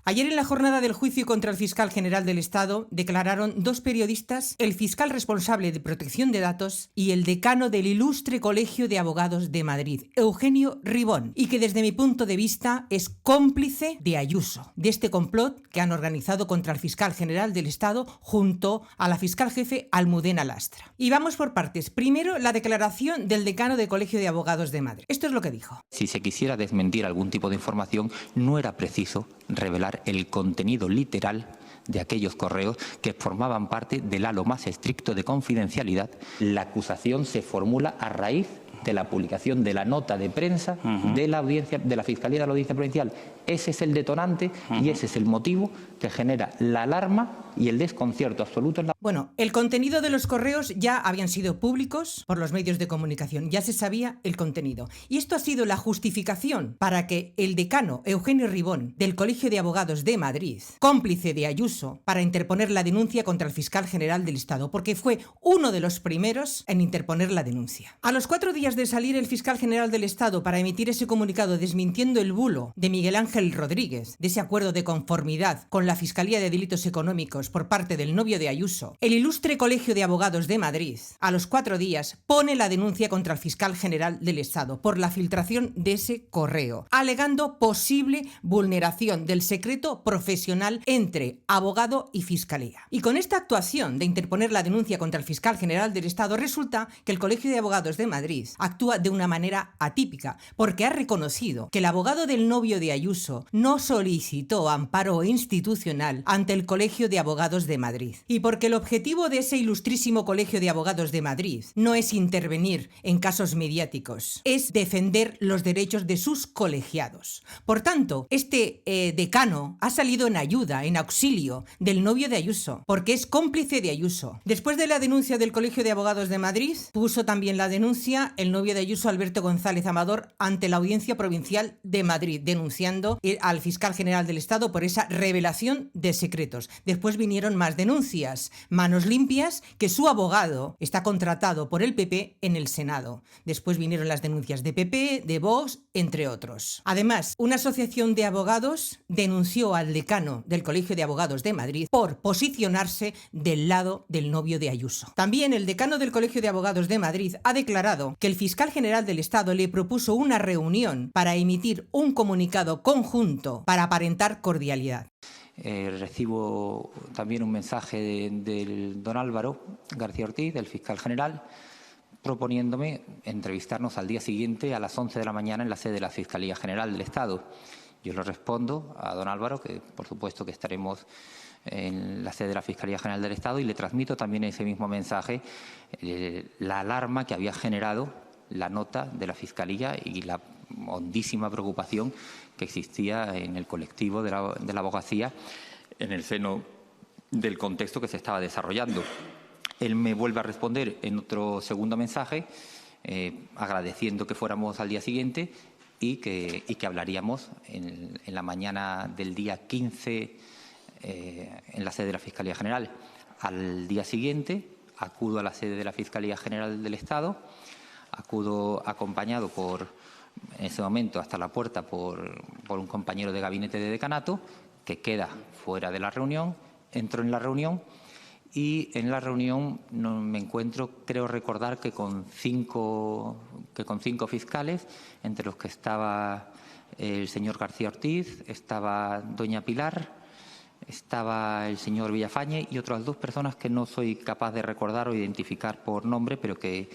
Ayer, en la jornada del juicio contra el fiscal general del Estado, declararon dos periodistas, el fiscal responsable de protección de datos y el decano del Ilustre Colegio de Abogados de Madrid, Eugenio Ribón, y que desde mi punto de vista es cómplice de Ayuso, de este complot que han organizado contra el fiscal general del Estado junto a la fiscal jefe Almudena Lastra. Y vamos por partes. Primero, la declaración del decano del Colegio de Abogados de Madrid. Esto es lo que dijo. Si se quisiera desmentir algún tipo de información, no era preciso revelar el contenido literal de aquellos correos que formaban parte del halo más estricto de confidencialidad. La acusación se formula a raíz de la publicación de la nota de prensa de la audiencia, de la Fiscalía de la Audiencia Provincial. Ese es el detonante y ese es el motivo que genera la alarma y el desconcierto absoluto en la... Bueno, el contenido de los correos ya habían sido públicos por los medios de comunicación, ya se sabía el contenido. Y esto ha sido la justificación para que el decano Eugenio Ribón del Colegio de Abogados de Madrid, cómplice de Ayuso, para interponer la denuncia contra el fiscal general del Estado, porque fue uno de los primeros en interponer la denuncia. A los 4 días de salir el fiscal general del Estado para emitir ese comunicado desmintiendo el bulo de Miguel Ángel Rodríguez, de ese acuerdo de conformidad con la Fiscalía de Delitos Económicos por parte del novio de Ayuso, el Ilustre Colegio de Abogados de Madrid, a los 4 días, pone la denuncia contra el fiscal general del Estado por la filtración de ese correo, alegando posible vulneración del secreto profesional entre abogado y fiscalía. Y con esta actuación de interponer la denuncia contra el fiscal general del Estado, resulta que el Colegio de Abogados de Madrid actúa de una manera atípica, porque ha reconocido que el abogado del novio de Ayuso no solicitó amparo institucional ante el Colegio de Abogados de Madrid, y porque el objetivo de ese ilustrísimo Colegio de Abogados de Madrid no es intervenir en casos mediáticos, es defender los derechos de sus colegiados. Por tanto, este decano ha salido en ayuda, en auxilio del novio de Ayuso, porque es cómplice de Ayuso. Después de la denuncia del Colegio de Abogados de Madrid, puso también la denuncia el novio de Ayuso, Alberto González Amador, ante la Audiencia Provincial de Madrid, denunciando al fiscal general del Estado por esa revelación de secretos. Después vinieron más denuncias, manos limpias, que su abogado está contratado por el PP en el Senado. Después vinieron las denuncias de PP, de Vox, entre otros. Además, una asociación de abogados denunció al decano del Colegio de Abogados de Madrid por posicionarse del lado del novio de Ayuso. También el decano del Colegio de Abogados de Madrid ha declarado que el fiscal general del Estado le propuso una reunión para emitir un comunicado conjunto para aparentar cordialidad. Recibo también un mensaje del don Álvaro García Ortiz, del fiscal general, proponiéndome entrevistarnos al día siguiente a las 11 de la mañana en la sede de la Fiscalía General del Estado. Yo le respondo a don Álvaro que, por supuesto, que estaremos en la sede de la Fiscalía General del Estado, y le transmito también ese mismo mensaje la alarma que había generado la nota de la Fiscalía y la hondísima preocupación que existía en el colectivo de la abogacía en el seno del contexto que se estaba desarrollando. Él me vuelve a responder en otro segundo mensaje, agradeciendo que fuéramos al día siguiente y que hablaríamos en la mañana del día 15 en la sede de la Fiscalía General. Al día siguiente acudo a la sede de la Fiscalía General del Estado, acudo acompañado en ese momento hasta la puerta por un compañero de gabinete de decanato, que queda fuera de la reunión. Entro en la reunión y en la reunión me encuentro, creo recordar, que con cinco fiscales, entre los que estaba el señor García Ortiz, estaba doña Pilar, estaba el señor Villafañe y otras 2 personas que no soy capaz de recordar o identificar por nombre, pero que...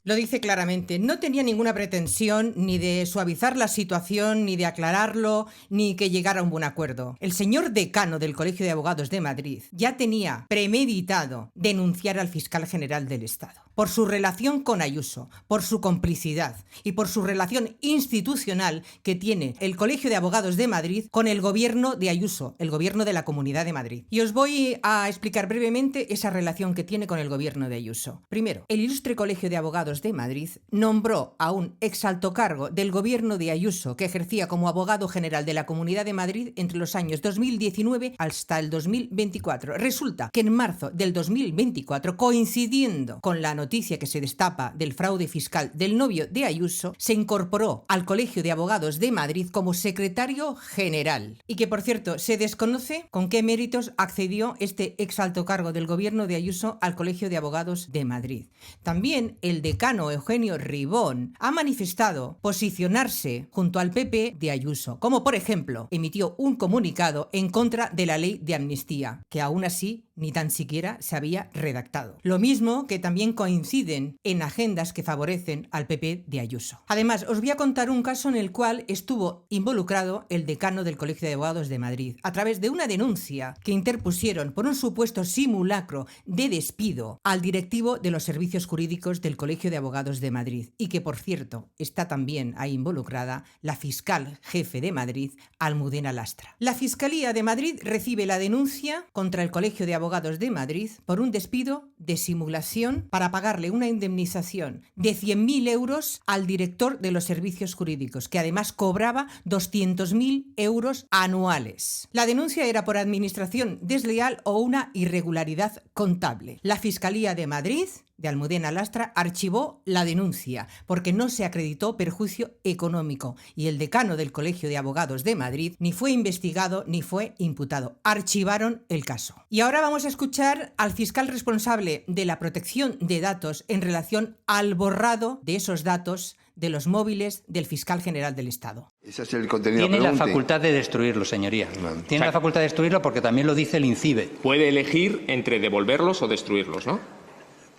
Lo dice claramente, no tenía ninguna pretensión ni de suavizar la situación, ni de aclararlo, ni que llegara a un buen acuerdo. El señor decano del Colegio de Abogados de Madrid ya tenía premeditado denunciar al fiscal general del Estado por su relación con Ayuso, por su complicidad y por su relación institucional que tiene el Colegio de Abogados de Madrid con el gobierno de Ayuso, el gobierno de la Comunidad de Madrid. Y os voy a explicar brevemente esa relación que tiene con el gobierno de Ayuso. Primero, el Ilustre Colegio de Abogados Abogados de Madrid nombró a un exalto cargo del gobierno de Ayuso que ejercía como abogado general de la Comunidad de Madrid entre los años 2019 hasta el 2024. Resulta que en marzo del 2024, coincidiendo con la noticia que se destapa del fraude fiscal del novio de Ayuso, se incorporó al Colegio de Abogados de Madrid como secretario general. Y que, por cierto, se desconoce con qué méritos accedió este exalto cargo del gobierno de Ayuso al Colegio de Abogados de Madrid. También el decano Eugenio Ribón ha manifestado posicionarse junto al PP de Ayuso, como por ejemplo emitió un comunicado en contra de la ley de amnistía, que aún así ni tan siquiera se había redactado. Lo mismo que también coinciden en agendas que favorecen al PP de Ayuso. Además, os voy a contar un caso en el cual estuvo involucrado el decano del Colegio de Abogados de Madrid, a través de una denuncia que interpusieron por un supuesto simulacro de despido al directivo de los servicios jurídicos del Colegio de Abogados de Madrid, y que, por cierto, está también ahí involucrada la fiscal jefe de Madrid, Almudena Lastra. La Fiscalía de Madrid recibe la denuncia contra el Colegio de Abogados de Madrid por un despido de simulación para pagarle una indemnización de 100.000 euros al director de los servicios jurídicos, que además cobraba 200.000 euros anuales. La denuncia era por administración desleal o una irregularidad contable. La Fiscalía de Madrid de Almudena Lastra archivó la denuncia porque no se acreditó perjuicio económico, y el decano del Colegio de Abogados de Madrid ni fue investigado ni fue imputado. Archivaron el caso. Y ahora vamos a escuchar al fiscal responsable de la protección de datos en relación al borrado de esos datos de los móviles del fiscal general del Estado. Ese es el contenido. Tiene la facultad de destruirlo, señoría. Tiene la facultad de destruirlo porque también lo dice el INCIBE. Puede elegir entre devolverlos o destruirlos, ¿no?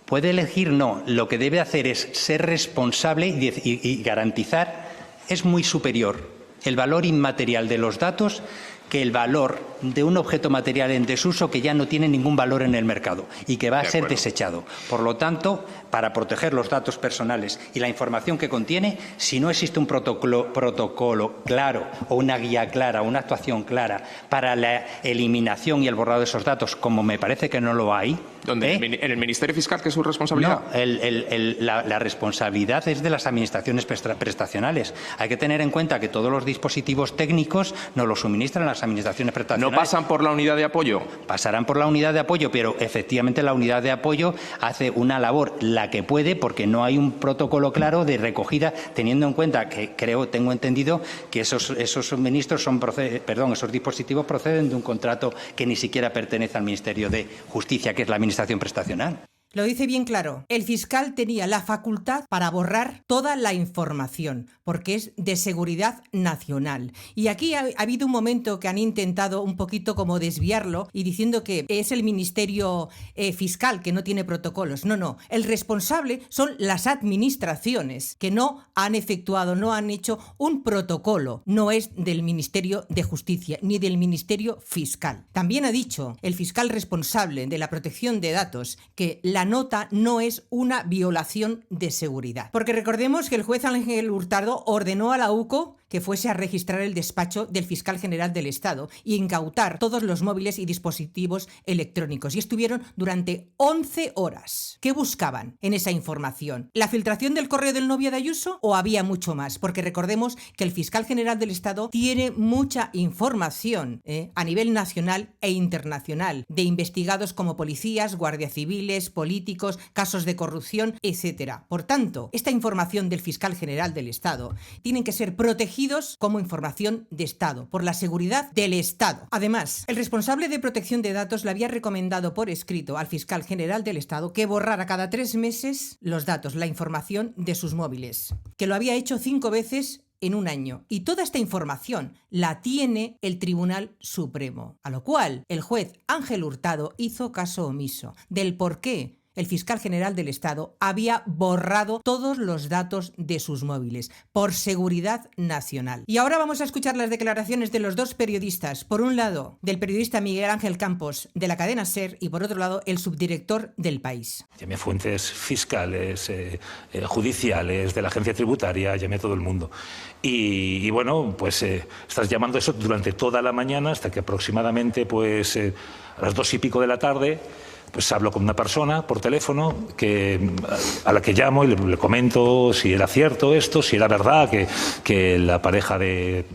Puede elegir, no. Lo que debe hacer es ser responsable y garantizar, es muy superior el valor inmaterial de los datos que el valor de un objeto material en desuso que ya no tiene ningún valor en el mercado y que va a ser desechado. Por lo tanto, para proteger los datos personales y la información que contiene, si no existe un protocolo claro o una guía clara, una actuación clara para la eliminación y el borrado de esos datos, como me parece que no lo hay. ¿Dónde? ¿En el Ministerio Fiscal, que es su responsabilidad? No, la responsabilidad es de las administraciones prestacionales. Hay que tener en cuenta que todos los dispositivos técnicos nos los suministran las administraciones prestacionales. ¿No pasan por la unidad de apoyo? Pasarán por la unidad de apoyo, pero efectivamente la unidad de apoyo hace una labor, la que puede, porque no hay un protocolo claro de recogida, teniendo en cuenta que tengo entendido que esos suministros esos dispositivos proceden de un contrato que ni siquiera pertenece al Ministerio de Justicia, que es la Administración Prestacional. Lo dice bien claro. El fiscal tenía la facultad para borrar toda la información, porque es de seguridad nacional. Y aquí ha habido un momento que han intentado un poquito como desviarlo y diciendo que es el Ministerio Fiscal que no tiene protocolos. No. El responsable son las administraciones que no han efectuado, no han hecho un protocolo. No es del Ministerio de Justicia ni del Ministerio Fiscal. También ha dicho el fiscal responsable de la protección de datos que la nota no es una violación de seguridad. Porque recordemos que el juez Ángel Hurtado ordenó a la UCO que fuese a registrar el despacho del fiscal general del Estado y incautar todos los móviles y dispositivos electrónicos. Y estuvieron durante 11 horas. ¿Qué buscaban en esa información? ¿La filtración del correo del novio de Ayuso o había mucho más? Porque recordemos que el fiscal general del Estado tiene mucha información a nivel nacional e internacional de investigados como policías, guardias civiles, políticos, casos de corrupción, etc. Por tanto, esta información del fiscal general del Estado tienen que ser protegidos como información de Estado, por la seguridad del Estado. Además, el responsable de protección de datos le había recomendado por escrito al fiscal general del Estado que borrara cada 3 meses los datos, la información de sus móviles, que lo había hecho 5 veces en un año. Y toda esta información la tiene el Tribunal Supremo, a lo cual el juez Ángel Hurtado hizo caso omiso del por qué el fiscal general del Estado había borrado todos los datos de sus móviles por seguridad nacional. Y ahora vamos a escuchar las declaraciones de los dos periodistas. Por un lado, del periodista Miguel Ángel Campos de la cadena SER y por otro lado, el subdirector del País. Llamé a fuentes fiscales, judiciales, de la agencia tributaria, llamé a todo el mundo. Y bueno, pues estás llamando eso durante toda la mañana hasta que aproximadamente a las 2 y pico de la tarde pues hablo con una persona por teléfono a la que llamo y le comento si era cierto esto, si era verdad que la pareja que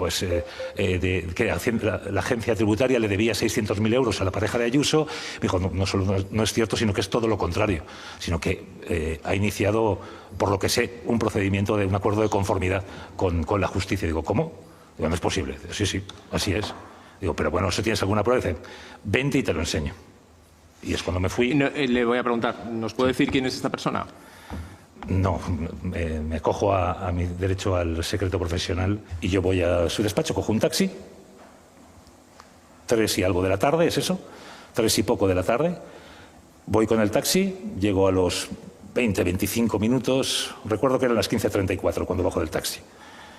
la agencia tributaria le debía 600.000 euros a la pareja de Ayuso. Me dijo, no solo no es cierto, sino que es todo lo contrario, sino que ha iniciado, por lo que sé, un procedimiento de un acuerdo de conformidad con la justicia. Digo, ¿cómo? Digo, no es posible. Digo, sí, así es. Digo, pero bueno, ¿si tienes alguna prueba? Dice, vente y te lo enseño. Y es cuando me fui. Le voy a preguntar, ¿nos puede decir quién es esta persona? No, me cojo a mi derecho al secreto profesional y yo voy a su despacho, cojo un taxi, 3 y algo de la tarde, ¿es eso? 3 y poco de la tarde. Voy con el taxi, llego a los 20-25 minutos, recuerdo que eran las 15:34 cuando bajo del taxi.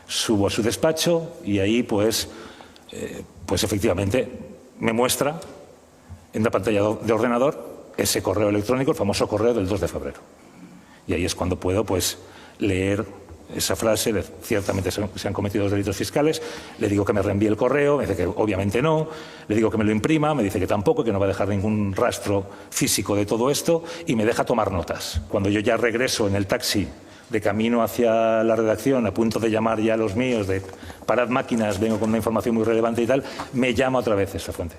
Subo a su despacho y ahí pues efectivamente me muestra en la pantalla de ordenador ese correo electrónico, el famoso correo del 2 de febrero. Y ahí es cuando puedo pues leer esa frase, ciertamente se han cometido los delitos fiscales, le digo que me reenvíe el correo, me dice que obviamente no, le digo que me lo imprima, me dice que tampoco, que no va a dejar ningún rastro físico de todo esto y me deja tomar notas. Cuando yo ya regreso en el taxi de camino hacia la redacción, a punto de llamar ya a los míos, de parad máquinas, vengo con una información muy relevante y tal, me llama otra vez esa fuente.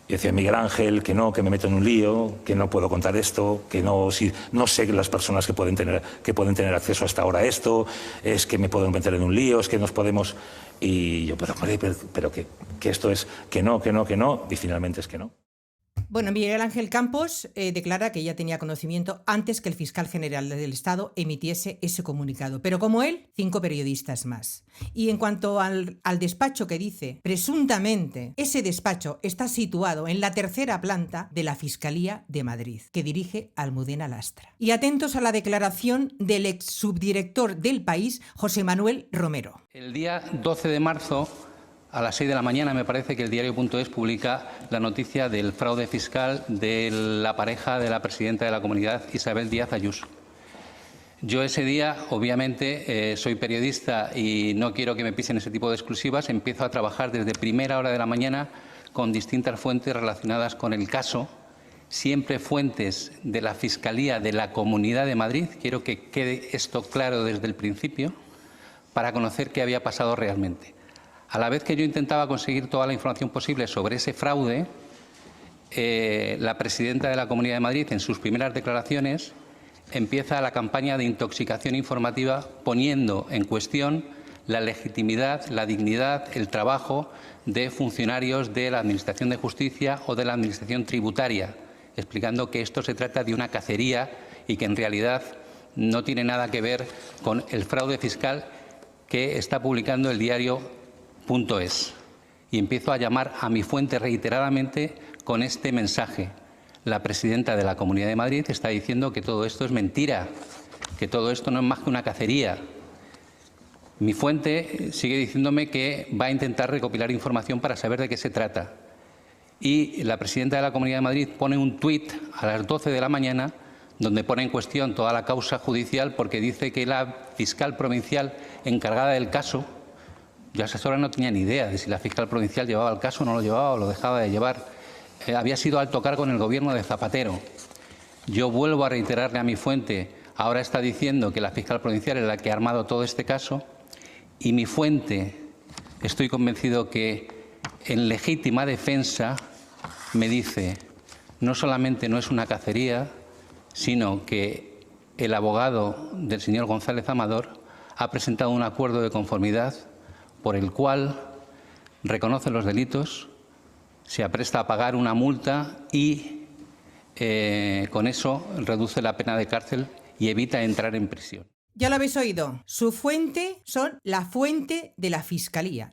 Y decía, Miguel Ángel, que no, que me meto en un lío, que no puedo contar esto, que no sé las personas que pueden tener acceso hasta ahora a esto, es que me puedo meter en un lío, es que nos podemos... Y yo, pero que esto es que no, y finalmente es que no. Bueno, Miguel Ángel Campos declara que ya tenía conocimiento antes que el fiscal general del Estado emitiese ese comunicado. Pero como él, 5 periodistas más. Y en cuanto al despacho que dice, presuntamente, ese despacho está situado en la 3ª planta de la Fiscalía de Madrid, que dirige Almudena Lastra. Y atentos a la declaración del ex subdirector del País, José Manuel Romero. El día 12 de marzo... a las 6 de la mañana me parece que el diario.es publica la noticia del fraude fiscal de la pareja de la presidenta de la Comunidad, Isabel Díaz Ayuso. Yo ese día, obviamente, soy periodista y no quiero que me pisen ese tipo de exclusivas. Empiezo a trabajar desde primera hora de la mañana con distintas fuentes relacionadas con el caso, siempre fuentes de la Fiscalía de la Comunidad de Madrid. Quiero que quede esto claro desde el principio para conocer qué había pasado realmente. A la vez que yo intentaba conseguir toda la información posible sobre ese fraude, la presidenta de la Comunidad de Madrid, en sus primeras declaraciones, empieza la campaña de intoxicación informativa poniendo en cuestión la legitimidad, la dignidad, el trabajo de funcionarios de la Administración de Justicia o de la Administración tributaria, explicando que esto se trata de una cacería y que en realidad no tiene nada que ver con el fraude fiscal que está publicando el diario.es. Y empiezo a llamar a mi fuente reiteradamente con este mensaje. La presidenta de la Comunidad de Madrid está diciendo que todo esto es mentira, que todo esto no es más que una cacería. Mi fuente sigue diciéndome que va a intentar recopilar información para saber de qué se trata. Y la presidenta de la Comunidad de Madrid pone un tuit a las 12 de la mañana donde pone en cuestión toda la causa judicial porque dice que la fiscal provincial encargada del caso, yo a esa hora no tenía ni idea de si la fiscal provincial llevaba el caso o no lo llevaba o lo dejaba de llevar. Había sido alto cargo en el gobierno de Zapatero. Yo vuelvo a reiterarle a mi fuente, ahora está diciendo que la fiscal provincial es la que ha armado todo este caso y mi fuente, estoy convencido que en legítima defensa me dice, no solamente no es una cacería, sino que el abogado del señor González Amador ha presentado un acuerdo de conformidad por el cual reconoce los delitos, se apresta a pagar una multa y con eso reduce la pena de cárcel y evita entrar en prisión. Ya lo habéis oído. Su fuente son la fuente de la Fiscalía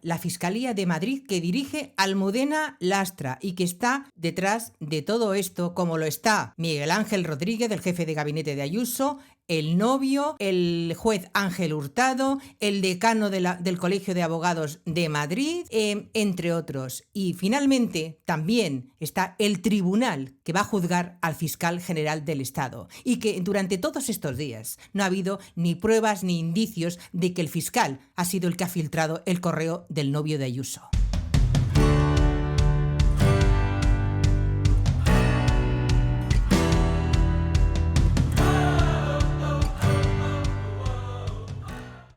de Madrid que dirige Almudena Lastra y que está detrás de todo esto, como lo está Miguel Ángel Rodríguez, el jefe de gabinete de Ayuso, el novio, el juez Ángel Hurtado, el decano del Colegio de Abogados de Madrid, entre otros. Y finalmente también está el tribunal que va a juzgar al fiscal general del Estado y que durante todos estos días no ha habido ni pruebas ni indicios de que el fiscal ha sido el que ha filtrado el correo del novio de Ayuso.